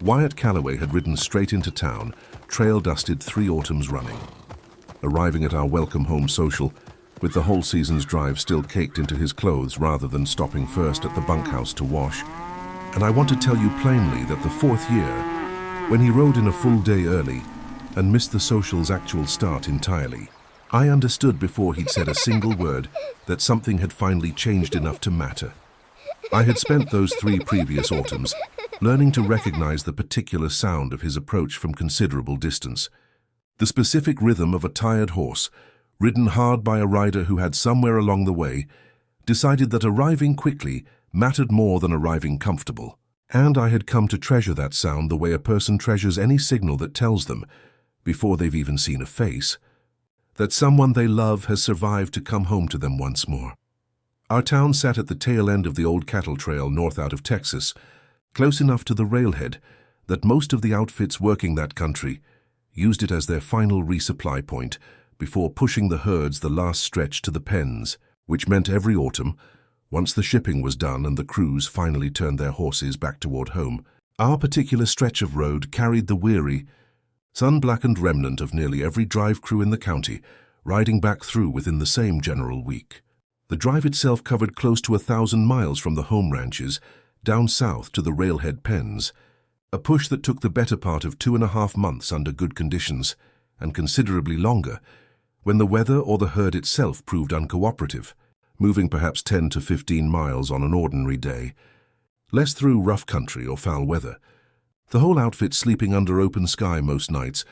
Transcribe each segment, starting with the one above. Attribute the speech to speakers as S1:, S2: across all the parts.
S1: Wyatt Calloway had ridden straight into town, trail-dusted 3 autumns running. Arriving at our welcome home social, with the whole season's drive still caked into his clothes rather than stopping first at the bunkhouse to wash. And I want to tell you plainly that the 4th year, when he rode in a full day early and missed the social's actual start entirely, I understood before he'd said a single word that something had finally changed enough to matter. I had spent those 3 previous autumns learning to recognize the particular sound of his approach from considerable distance. The specific rhythm of a tired horse, ridden hard by a rider who had somewhere along the way decided that arriving quickly mattered more than arriving comfortable. And I had come to treasure that sound the way a person treasures any signal that tells them, before they've even seen a face, that someone they love has survived to come home to them once more. Our town sat at the tail end of the old cattle trail north out of Texas, close enough to the railhead that most of the outfits working that country used it as their final resupply point before pushing the herds the last stretch to the pens, which meant every autumn, once the shipping was done and the crews finally turned their horses back toward home, our particular stretch of road carried the weary, sun-blackened remnant of nearly every drive crew in the county, riding back through within the same general week. The drive itself covered close to 1,000 miles from the home ranches, down south to the railhead pens, a push that took the better part of 2.5 months under good conditions, and considerably longer when the weather or the herd itself proved uncooperative, moving perhaps 10 to 15 miles on an ordinary day, less through rough country or foul weather. The whole outfit sleeping under open sky most nights,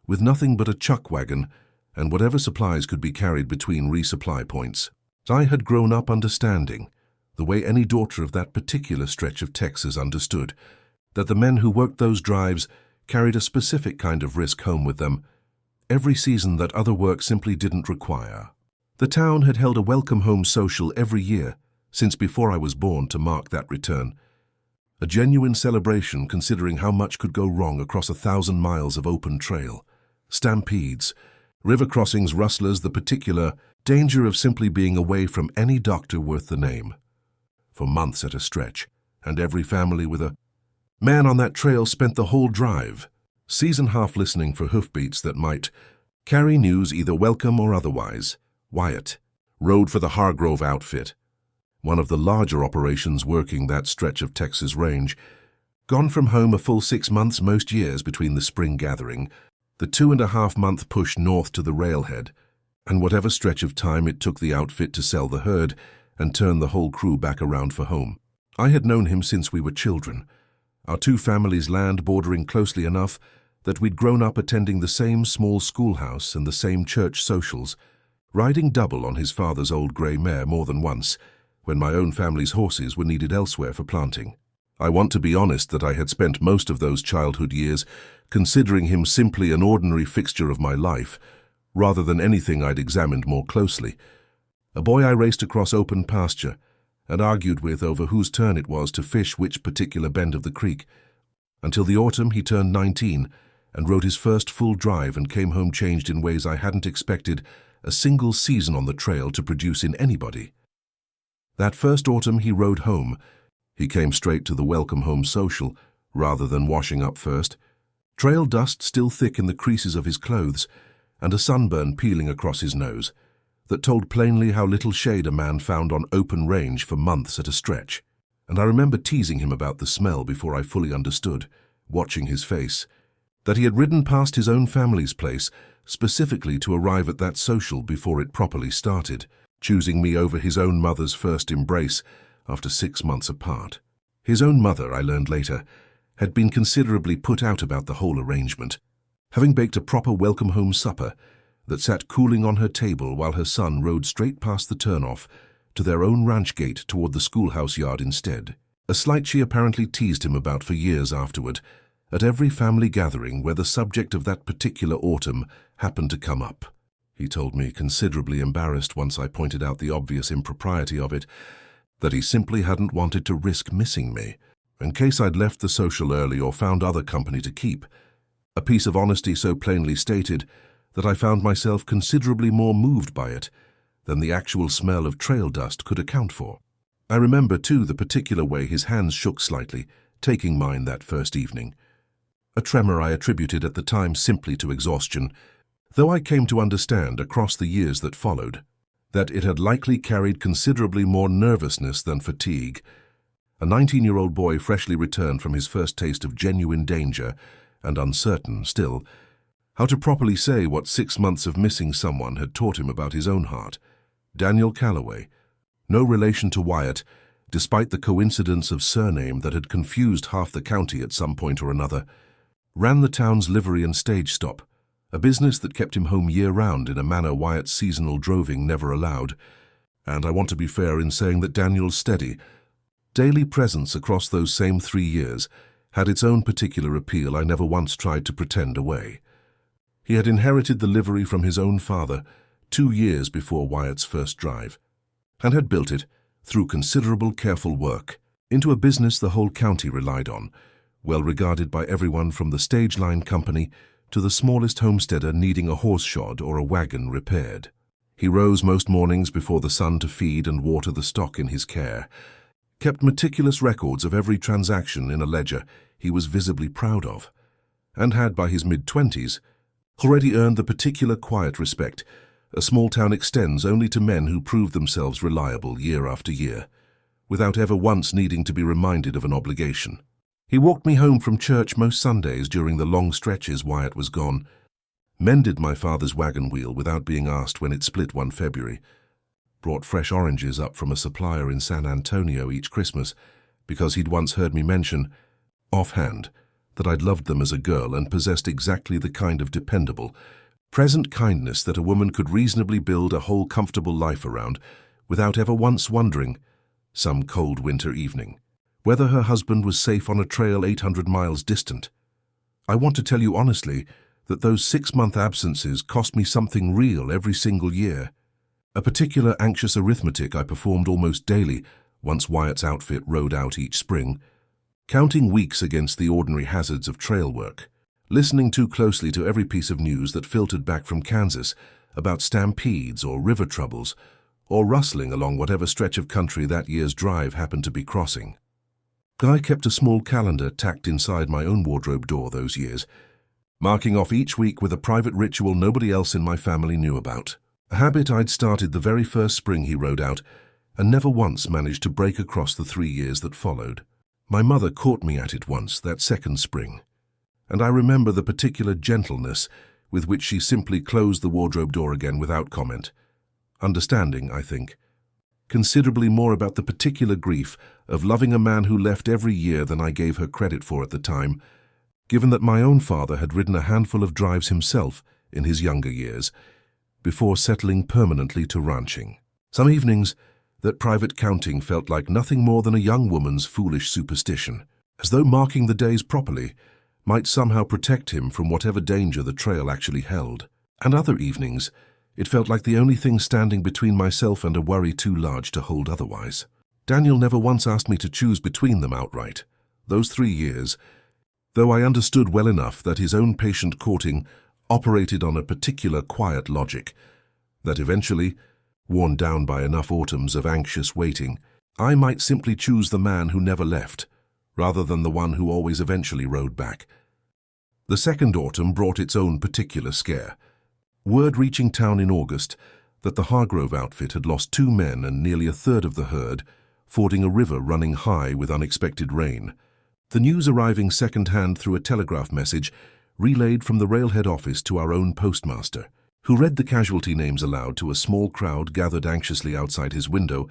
S1: with nothing but a chuck wagon and whatever supplies could be carried between resupply points. I had grown up understanding, the way any daughter of that particular stretch of Texas understood, that the men who worked those drives carried a specific kind of risk home with them, every season that other work simply didn't require. The town had held a welcome home social every year since before I was born to mark that return. A genuine celebration considering how much could go wrong across 1,000 miles of open trail. Stampedes, river crossings, rustlers, the particular danger of simply being away from any doctor worth the name. For months at a stretch, and every family with a man on that trail spent the whole drive, season half listening for hoofbeats that might carry news either welcome or otherwise. Wyatt rode for the Hargrove outfit, one of the larger operations working that stretch of Texas range, gone from home a full 6 months most years between the spring gathering, the 2.5-month push north to the railhead, and whatever stretch of time it took the outfit to sell the herd and turn the whole crew back around for home. I had known him since we were children, our 2 families' land bordering closely enough that we'd grown up attending the same small schoolhouse and the same church socials, riding double on his father's old grey mare more than once, when my own family's horses were needed elsewhere for planting. I want to be honest that I had spent most of those childhood years considering him simply an ordinary fixture of my life, rather than anything I'd examined more closely. A boy I raced across open pasture and argued with over whose turn it was to fish which particular bend of the creek, until the autumn he turned 19 and rode his first full drive and came home changed in ways I hadn't expected a single season on the trail to produce in anybody. That first autumn he rode home. He came straight to the welcome home social, rather than washing up first, trail dust still thick in the creases of his clothes, and a sunburn peeling across his nose, that told plainly how little shade a man found on open range for months at a stretch. And I remember teasing him about the smell before I fully understood, watching his face, that he had ridden past his own family's place specifically to arrive at that social before it properly started, choosing me over his own mother's first embrace after 6 months apart. His own mother, I learned later, had been considerably put out about the whole arrangement, having baked a proper welcome home supper that sat cooling on her table while her son rode straight past the turnoff to their own ranch gate toward the schoolhouse yard instead, a slight she apparently teased him about for years afterward, at every family gathering where the subject of that particular autumn happened to come up. He told me, considerably embarrassed once I pointed out the obvious impropriety of it, that he simply hadn't wanted to risk missing me, in case I'd left the social early or found other company to keep, a piece of honesty so plainly stated that I found myself considerably more moved by it than the actual smell of trail dust could account for. I remember, too, the particular way his hands shook slightly, taking mine that first evening, a tremor I attributed at the time simply to exhaustion, though I came to understand across the years that followed that it had likely carried considerably more nervousness than fatigue. A 19-year-old boy freshly returned from his first taste of genuine danger and uncertain, still, how to properly say what 6 months of missing someone had taught him about his own heart. Daniel Calloway, no relation to Wyatt, despite the coincidence of surname that had confused half the county at some point or another, ran the town's livery and stage stop, a business that kept him home year-round in a manner Wyatt's seasonal droving never allowed. And I want to be fair in saying that Daniel's steady, daily presence across those same 3 years had its own particular appeal I never once tried to pretend away. He had inherited the livery from his own father 2 years before Wyatt's first drive, and had built it, through considerable careful work, into a business the whole county relied on, well regarded by everyone from the stage line company to the smallest homesteader needing a horse shod or a wagon repaired. He rose most mornings before the sun to feed and water the stock in his care, kept meticulous records of every transaction in a ledger he was visibly proud of, and had by his mid-20s already earned the particular quiet respect a small town extends only to men who prove themselves reliable year after year, without ever once needing to be reminded of an obligation. He walked me home from church most Sundays during the long stretches Wyatt was gone, mended my father's wagon wheel without being asked when it split one February, brought fresh oranges up from a supplier in San Antonio each Christmas because he'd once heard me mention, offhand, that I'd loved them as a girl and possessed exactly the kind of dependable, present kindness that a woman could reasonably build a whole comfortable life around without ever once wondering, some cold winter evening, whether her husband was safe on a trail 800 miles distant. I want to tell you honestly that those 6-month absences cost me something real every single year. A particular anxious arithmetic I performed almost daily once Wyatt's outfit rode out each spring, counting weeks against the ordinary hazards of trail work, listening too closely to every piece of news that filtered back from Kansas about stampedes or river troubles, or rustling along whatever stretch of country that year's drive happened to be crossing. I kept a small calendar tacked inside my own wardrobe door those years, marking off each week with a private ritual nobody else in my family knew about, a habit I'd started the very first spring he rode out and never once managed to break across the 3 years that followed. My mother caught me at it once that second spring, and I remember the particular gentleness with which she simply closed the wardrobe door again without comment, understanding, I think, considerably more about the particular grief of loving a man who left every year than I gave her credit for at the time, given that my own father had ridden a handful of drives himself in his younger years, before settling permanently to ranching. Some evenings, that private counting felt like nothing more than a young woman's foolish superstition, as though marking the days properly might somehow protect him from whatever danger the trail actually held. And other evenings, it felt like the only thing standing between myself and a worry too large to hold otherwise. Daniel never once asked me to choose between them outright. Those 3 years, though I understood well enough that his own patient courting operated on a particular quiet logic, that eventually, worn down by enough autumns of anxious waiting, I might simply choose the man who never left, rather than the one who always eventually rode back. The second autumn brought its own particular scare. Word reaching town in August that the Hargrove outfit had lost 2 men and nearly a third of the herd, fording a river running high with unexpected rain. The news arriving second-hand through a telegraph message relayed from the railhead office to our own postmaster, who read the casualty names aloud to a small crowd gathered anxiously outside his window,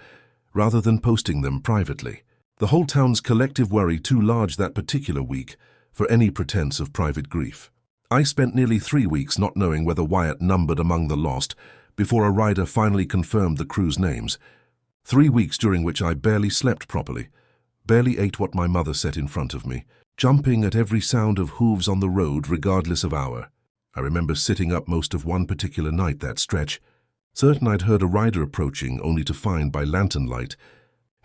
S1: rather than posting them privately. The whole town's collective worry too large that particular week for any pretense of private grief. I spent nearly 3 weeks not knowing whether Wyatt numbered among the lost before a rider finally confirmed the crew's names. 3 weeks during which I barely slept properly, barely ate what my mother set in front of me, jumping at every sound of hooves on the road regardless of hour. I remember sitting up most of one particular night that stretch, certain I'd heard a rider approaching only to find by lantern light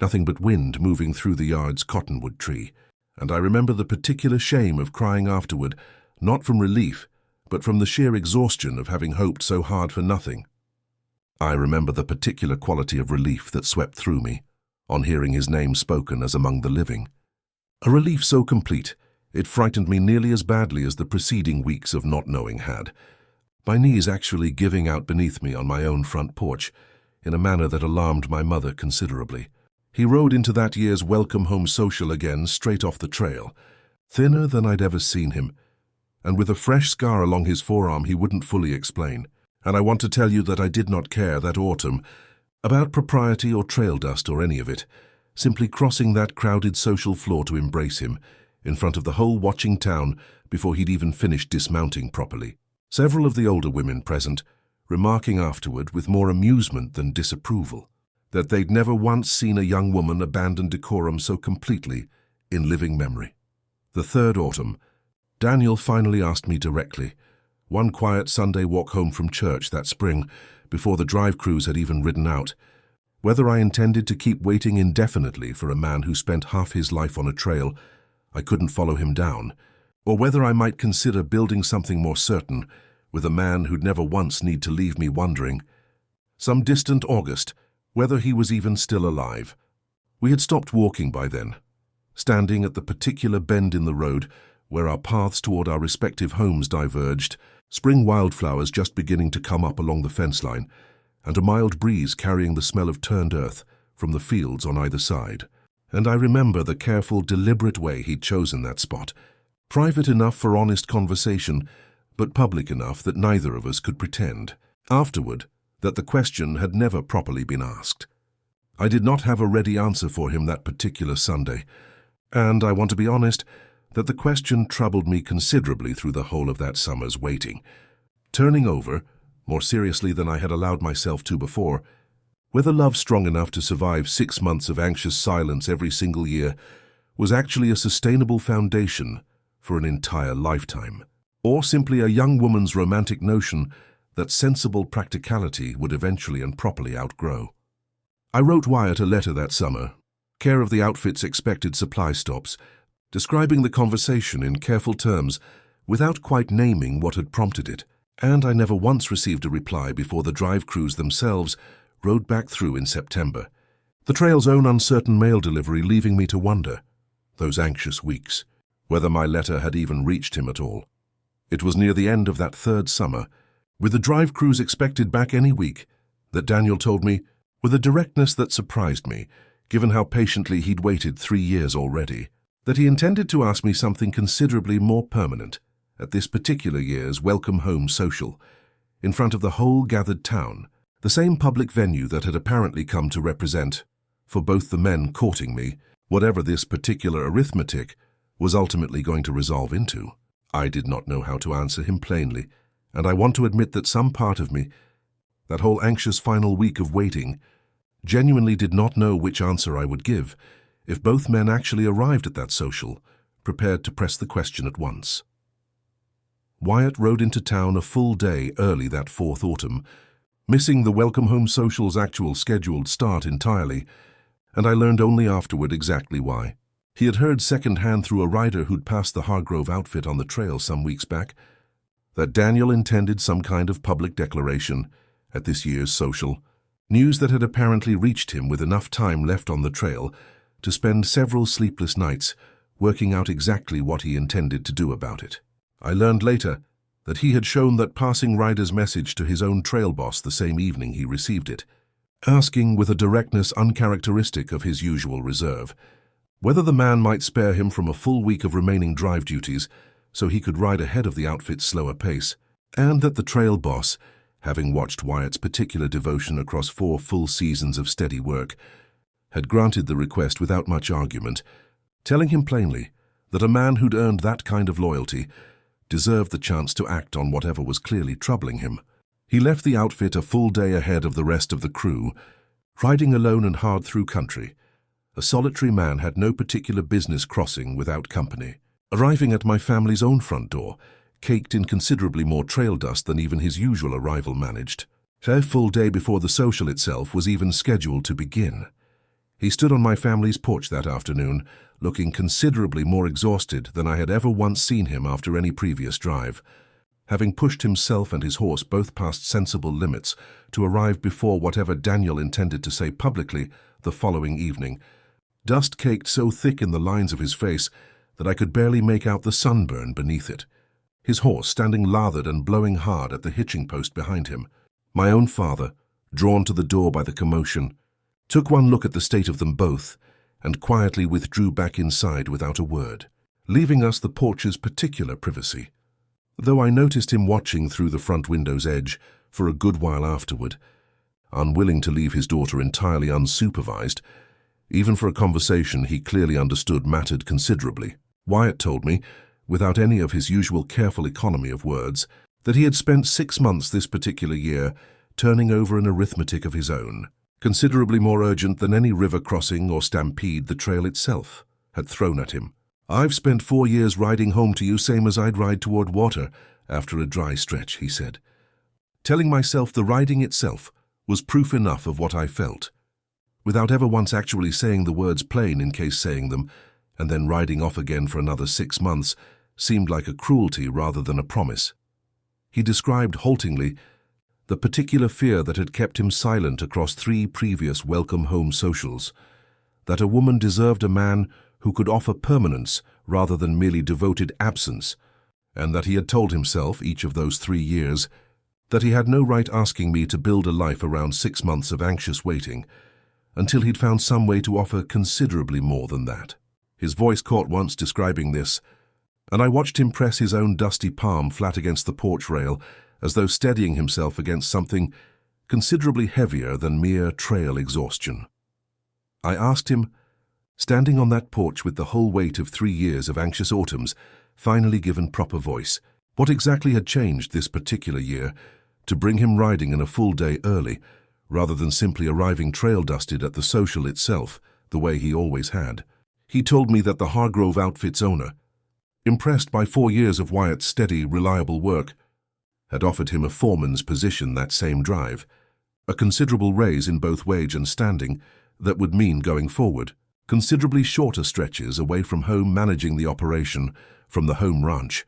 S1: nothing but wind moving through the yard's cottonwood tree, and I remember the particular shame of crying afterward, not from relief, but from the sheer exhaustion of having hoped so hard for nothing. I remember the particular quality of relief that swept through me on hearing his name spoken as among the living. A relief so complete, It frightened me nearly as badly as the preceding weeks of not knowing had. My knees actually giving out beneath me on my own front porch, in a manner that alarmed my mother considerably. He rode into that year's welcome home social again straight off the trail, thinner than I'd ever seen him, and with a fresh scar along his forearm he wouldn't fully explain. And I want to tell you that I did not care that autumn about propriety or trail dust or any of it, simply crossing that crowded social floor to embrace him, in front of the whole watching town before he'd even finished dismounting properly. Several of the older women present remarking afterward with more amusement than disapproval that they'd never once seen a young woman abandon decorum so completely in living memory. The third autumn, Daniel finally asked me directly, one quiet Sunday walk home from church that spring, before the drive crews had even ridden out, whether I intended to keep waiting indefinitely for a man who spent half his life on a trail I couldn't follow him down, or whether I might consider building something more certain with a man who'd never once need to leave me wondering, some distant August, whether he was even still alive. We had stopped walking by then, standing at the particular bend in the road where our paths toward our respective homes diverged, spring wildflowers just beginning to come up along the fence line, and a mild breeze carrying the smell of turned earth from the fields on either side. And I remember the careful, deliberate way he'd chosen that spot, private enough for honest conversation, but public enough that neither of us could pretend, afterward, that the question had never properly been asked. I did not have a ready answer for him that particular Sunday, and I want to be honest, that the question troubled me considerably through the whole of that summer's waiting, turning over, more seriously than I had allowed myself to before, whether love strong enough to survive 6 months of anxious silence every single year was actually a sustainable foundation for an entire lifetime, or simply a young woman's romantic notion that sensible practicality would eventually and properly outgrow. I wrote Wyatt a letter that summer, care of the outfit's expected supply stops, describing the conversation in careful terms without quite naming what had prompted it, and I never once received a reply before the drive crews themselves rode back through in September, the trail's own uncertain mail delivery leaving me to wonder, those anxious weeks, whether my letter had even reached him at all. It was near the end of that third summer, with the drive crews expected back any week, that Daniel told me, with a directness that surprised me, given how patiently he'd waited 3 years already, that he intended to ask me something considerably more permanent at this particular year's Welcome Home Social, in front of the whole gathered town, the same public venue that had apparently come to represent, for both the men courting me, whatever this particular arithmetic was ultimately going to resolve into. I did not know how to answer him plainly, and I want to admit that some part of me, that whole anxious final week of waiting, genuinely did not know which answer I would give if both men actually arrived at that social, prepared to press the question at once. Wyatt rode into town a full day early that fourth autumn, missing the Welcome Home Social's actual scheduled start entirely, and I learned only afterward exactly why. He had heard second-hand through a rider who'd passed the Hargrove outfit on the trail some weeks back that Daniel intended some kind of public declaration at this year's social, news that had apparently reached him with enough time left on the trail to spend several sleepless nights working out exactly what he intended to do about it. I learned later that he had shown that passing rider's message to his own trail boss the same evening he received it, asking with a directness uncharacteristic of his usual reserve, whether the man might spare him from a full week of remaining drive duties so he could ride ahead of the outfit's slower pace, and that the trail boss, having watched Wyatt's particular devotion across 4 full seasons of steady work, had granted the request without much argument, telling him plainly that a man who'd earned that kind of loyalty deserved the chance to act on whatever was clearly troubling him. He left the outfit a full day ahead of the rest of the crew, riding alone and hard through country. A solitary man had no particular business crossing without company, arriving at my family's own front door, caked in considerably more trail dust than even his usual arrival managed. A full day before the social itself was even scheduled to begin. He stood on my family's porch that afternoon, looking considerably more exhausted than I had ever once seen him after any previous drive, having pushed himself and his horse both past sensible limits to arrive before whatever Daniel intended to say publicly the following evening, dust caked so thick in the lines of his face that I could barely make out the sunburn beneath it. His horse standing lathered and blowing hard at the hitching post behind him. My own father, drawn to the door by the commotion, took one look at the state of them both and quietly withdrew back inside without a word, leaving us the porch's particular privacy. Though I noticed him watching through the front window's edge for a good while afterward, unwilling to leave his daughter entirely unsupervised, even for a conversation he clearly understood mattered considerably. Wyatt told me, without any of his usual careful economy of words, that he had spent 6 months this particular year turning over an arithmetic of his own, considerably more urgent than any river crossing or stampede the trail itself had thrown at him. "I've spent 4 years riding home to you same as I'd ride toward water after a dry stretch," he said, telling myself the riding itself was proof enough of what I felt, without ever once actually saying the words plain in case saying them, and then riding off again for another 6 months seemed like a cruelty rather than a promise. He described haltingly the particular fear that had kept him silent across 3 previous welcome home socials, that a woman deserved a man who could offer permanence rather than merely devoted absence, and that he had told himself each of those 3 years that he had no right asking me to build a life around 6 months of anxious waiting until he'd found some way to offer considerably more than that. His voice caught once describing this, and I watched him press his own dusty palm flat against the porch rail as though steadying himself against something considerably heavier than mere trail exhaustion. I asked him, standing on that porch with the whole weight of 3 years of anxious autumns finally given proper voice, what exactly had changed this particular year to bring him riding in a full day early, rather than simply arriving trail-dusted at the social itself, the way he always had. He told me that the Hargrove outfit's owner, impressed by 4 years of Wyatt's steady, reliable work, had offered him a foreman's position that same drive, a considerable raise in both wage and standing that would mean going forward considerably shorter stretches away from home managing the operation from the home ranch,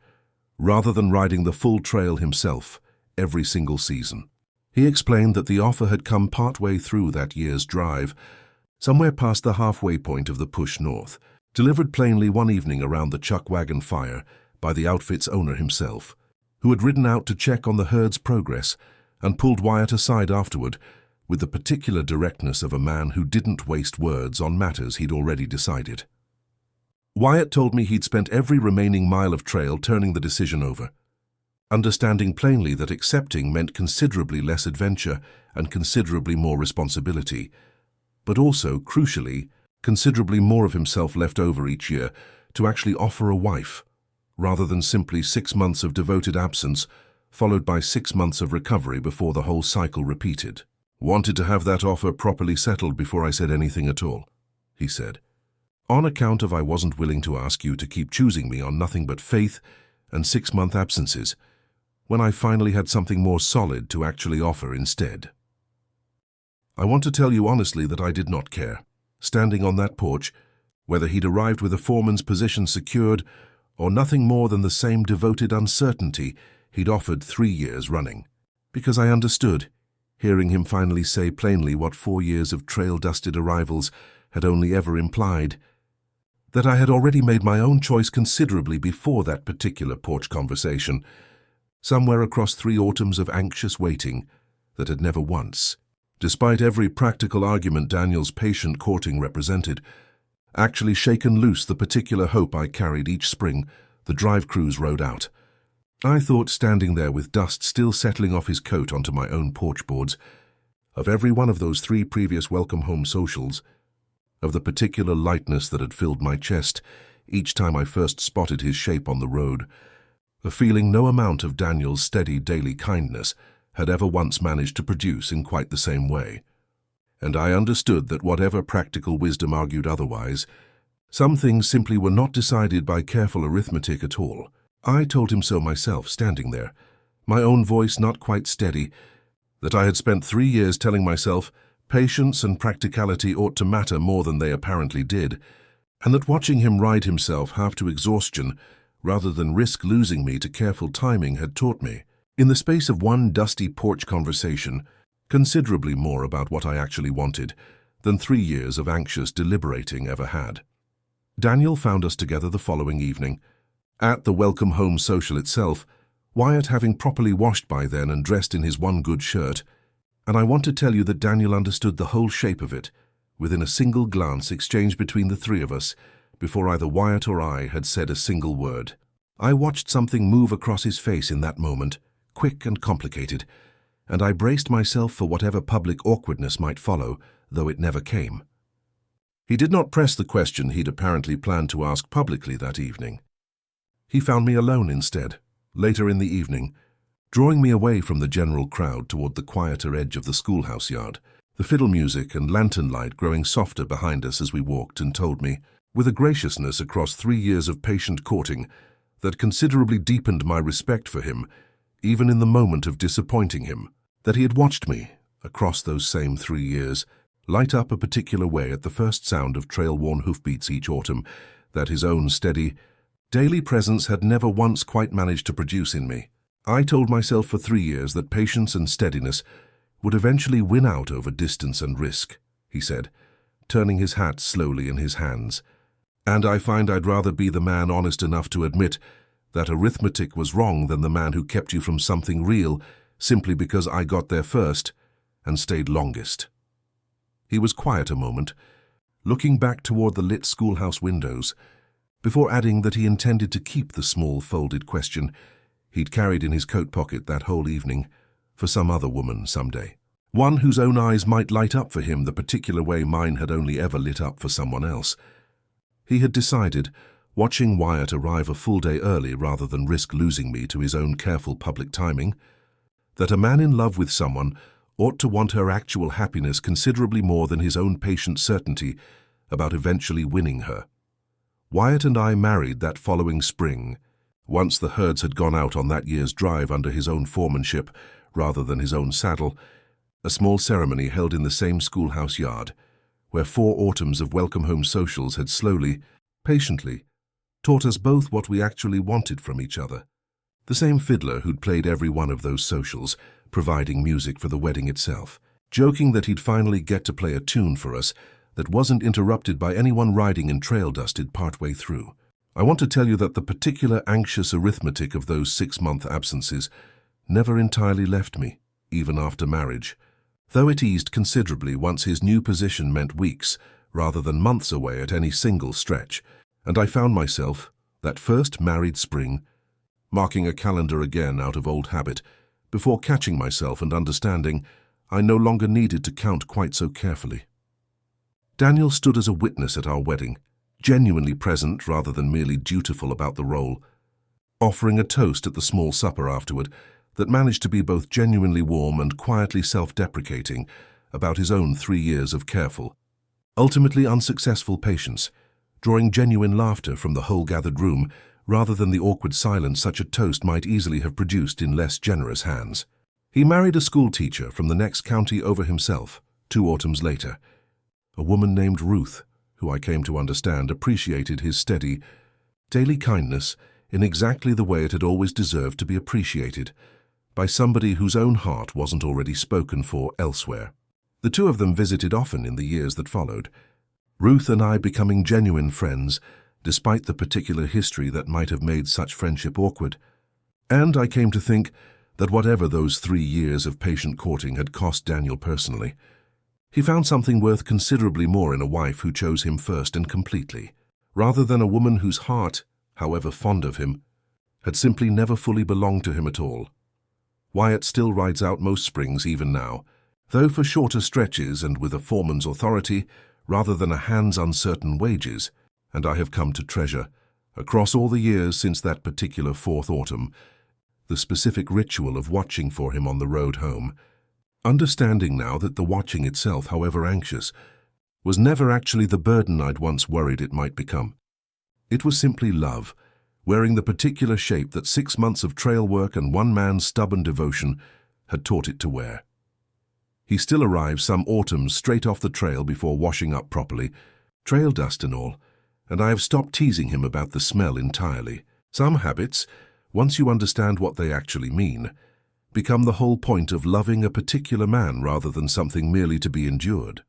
S1: rather than riding the full trail himself every single season. He explained that the offer had come partway through that year's drive, somewhere past the halfway point of the push north, delivered plainly one evening around the chuck wagon fire by the outfit's owner himself, who had ridden out to check on the herd's progress and pulled Wyatt aside afterward with the particular directness of a man who didn't waste words on matters he'd already decided. Wyatt told me he'd spent every remaining mile of trail turning the decision over, understanding plainly that accepting meant considerably less adventure and considerably more responsibility, but also, crucially, considerably more of himself left over each year to actually offer a wife, rather than simply 6 months of devoted absence followed by 6 months of recovery before the whole cycle repeated. "Wanted to have that offer properly settled before I said anything at all," he said, "on account of I wasn't willing to ask you to keep choosing me on nothing but faith and 6-month absences, when I finally had something more solid to actually offer instead." I want to tell you honestly that I did not care, standing on that porch, whether he'd arrived with a foreman's position secured or nothing more than the same devoted uncertainty he'd offered 3 years running, because I understood, hearing him finally say plainly what 4 years of trail-dusted arrivals had only ever implied, that I had already made my own choice considerably before that particular porch conversation, somewhere across 3 autumns of anxious waiting that had never once, despite every practical argument Daniel's patient courting represented, actually shaken loose the particular hope I carried each spring the drive crews rode out. I thought, standing there with dust still settling off his coat onto my own porch boards, of every one of those 3 previous welcome home socials, of the particular lightness that had filled my chest each time I first spotted his shape on the road, a feeling no amount of Daniel's steady daily kindness had ever once managed to produce in quite the same way. And I understood that whatever practical wisdom argued otherwise, some things simply were not decided by careful arithmetic at all. I told him so myself, standing there, my own voice not quite steady, that I had spent 3 years telling myself patience and practicality ought to matter more than they apparently did, and that watching him ride himself half to exhaustion rather than risk losing me to careful timing had taught me, in the space of one dusty porch conversation, considerably more about what I actually wanted than 3 years of anxious deliberating ever had. Daniel found us together the following evening. At the welcome home social itself, Wyatt having properly washed by then and dressed in his one good shirt, and I want to tell you that Daniel understood the whole shape of it, within a single glance exchanged between the three of us, before either Wyatt or I had said a single word. I watched something move across his face in that moment, quick and complicated, and I braced myself for whatever public awkwardness might follow, though it never came. He did not press the question he'd apparently planned to ask publicly that evening. He found me alone instead, later in the evening, drawing me away from the general crowd toward the quieter edge of the schoolhouse yard, the fiddle music and lantern light growing softer behind us as we walked, and told me, with a graciousness across 3 years of patient courting that considerably deepened my respect for him, even in the moment of disappointing him, that he had watched me, across those same 3 years, light up a particular way at the first sound of trail-worn hoofbeats each autumn, that his own steady, daily presence had never once quite managed to produce in me. I told myself for 3 years that patience and steadiness would eventually win out over distance and risk, he said, turning his hat slowly in his hands. And I find I'd rather be the man honest enough to admit that arithmetic was wrong than the man who kept you from something real simply because I got there first and stayed longest. He was quiet a moment, looking back toward the lit schoolhouse windows, before adding that he intended to keep the small folded question he'd carried in his coat pocket that whole evening for some other woman someday. One whose own eyes might light up for him the particular way mine had only ever lit up for someone else. He had decided, watching Wyatt arrive a full day early rather than risk losing me to his own careful public timing, that a man in love with someone ought to want her actual happiness considerably more than his own patient certainty about eventually winning her. Wyatt and I married that following spring, once the herds had gone out on that year's drive under his own foremanship rather than his own saddle, a small ceremony held in the same schoolhouse yard, where 4 autumns of welcome home socials had slowly, patiently, taught us both what we actually wanted from each other. The same fiddler who'd played every one of those socials, providing music for the wedding itself, joking that he'd finally get to play a tune for us that wasn't interrupted by anyone riding in trail-dusted partway through. I want to tell you that the particular anxious arithmetic of those 6-month absences never entirely left me, even after marriage, though it eased considerably once his new position meant weeks rather than months away at any single stretch, and I found myself, that first married spring, marking a calendar again out of old habit, before catching myself and understanding I no longer needed to count quite so carefully. Daniel stood as a witness at our wedding, genuinely present rather than merely dutiful about the role, offering a toast at the small supper afterward that managed to be both genuinely warm and quietly self-deprecating about his own 3 years of careful, ultimately unsuccessful patience, drawing genuine laughter from the whole gathered room rather than the awkward silence such a toast might easily have produced in less generous hands. He married a school teacher from the next county over himself, 2 autumns later, a woman named Ruth, who I came to understand appreciated his steady, daily kindness in exactly the way it had always deserved to be appreciated, by somebody whose own heart wasn't already spoken for elsewhere. The 2 of them visited often in the years that followed, Ruth and I becoming genuine friends, despite the particular history that might have made such friendship awkward. And I came to think that whatever those 3 years of patient courting had cost Daniel personally, he found something worth considerably more in a wife who chose him first and completely, rather than a woman whose heart, however fond of him, had simply never fully belonged to him at all. Wyatt still rides out most springs even now, though for shorter stretches and with a foreman's authority rather than a hand's uncertain wages, and I have come to treasure, across all the years since that particular 4th autumn, the specific ritual of watching for him on the road home, understanding now that the watching itself, however anxious, was never actually the burden I'd once worried it might become. It was simply love, wearing the particular shape that 6 months of trail work and one man's stubborn devotion had taught it to wear. He still arrives some autumns straight off the trail before washing up properly, trail dust and all, and I have stopped teasing him about the smell entirely. Some habits, once you understand what they actually mean, become the whole point of loving a particular man rather than something merely to be endured.